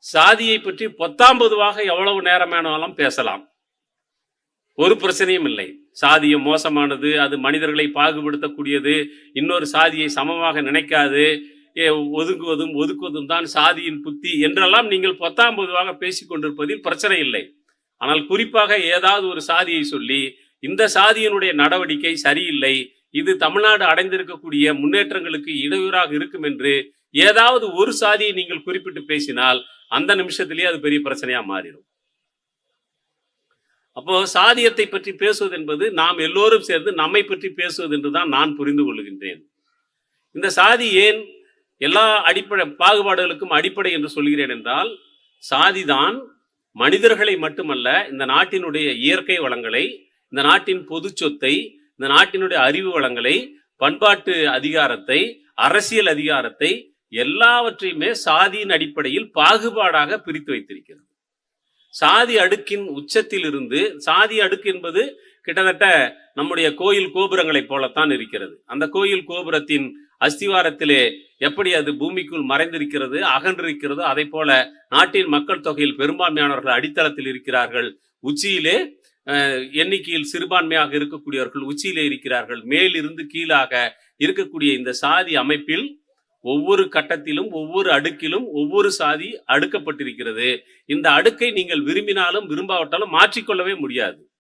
சாதியை பற்றி பொத்தாம் பொதுவாக எவ்வளவு நேரமானாலும் பேசலாம், ஒரு பிரச்சனையும் இல்லை. சாதியம் மோசமானது, அது மனிதர்களை பாகுபடுத்தக்கூடியது, இன்னொரு சாதியை சமமாக நினைக்காது, ஒதுங்குவதும் ஒதுக்குவதும் தான் சாதியின் புத்தி என்றெல்லாம் நீங்கள் பொத்தாம் பொதுவாக பேசிக் கொண்டிருப்பதில் பிரச்சனை இல்லை. ஆனால் குறிப்பாக ஏதாவது ஒரு சாதியை சொல்லி இந்த சாதியினுடைய நடவடிக்கை சரியில்லை, இது தமிழ்நாடு அடைந்திருக்கக்கூடிய முன்னேற்றங்களுக்கு இடையூறாக இருக்கும் என்று ஏதாவது ஒரு சாதியை நீங்கள் குறிப்பிட்டு பேசினால் அந்த நிமிஷத்திலேயே அது பெரிய பிரச்சனையா மாறிடும். அப்போ சாதியத்தை பற்றி பேசுவது என்பது நாம் எல்லோரும் சேர்ந்து நம்மை பற்றி பேசுவது என்றுதான் நான் புரிந்து கொள்கின்றேன். இந்த சாதி ஏன் எல்லா அடிப்படை பாகுபாடுகளுக்கும் அடிப்படை என்று சொல்கிறேன் என்றால், சாதிதான் மனிதர்களை மட்டுமல்ல, இந்த நாட்டினுடைய இயற்கை வளங்களை, இந்த நாட்டின் பொது சொத்தை, இந்த நாட்டினுடைய அறிவு வளங்களை, பண்பாட்டு அதிகாரத்தை, அரசியல் அதிகாரத்தை எல்லாவற்றையுமே சாதியின் அடிப்படையில் பாகுபாடாக பிரித்து வைத்திருக்கிறது. சாதி அடுக்கின் உச்சத்தில் இருந்து, சாதி அடுக்கு என்பது கிட்டத்தட்ட நம்முடைய கோயில் கோபுரங்களை போலத்தான் இருக்கிறது. அந்த கோயில் கோபுரத்தின் அஸ்திவாரத்திலே எப்படி அது பூமிக்குள் மறைந்திருக்கிறது, அகன்றிருக்கிறதோ அதை போல நாட்டின் மக்கள் தொகையில் பெரும்பான்மையானவர்கள் அடித்தளத்தில் இருக்கிறார்கள். உச்சியிலே எண்ணிக்கையில் சிறுபான்மையாக இருக்கக்கூடியவர்கள் உச்சியிலே இருக்கிறார்கள். மேலிருந்து கீழாக இருக்கக்கூடிய இந்த சாதி அமைப்பில் ஒவ்வொரு கட்டத்திலும் ஒவ்வொரு அடுக்கிலும் ஒவ்வொரு சாதி அடுக்கப்பட்டிருக்கிறது. இந்த அடுக்கை நீங்கள் விரும்பினாலும் விரும்பாவிட்டாலும் மாற்றிக்கொள்ளவே முடியாது.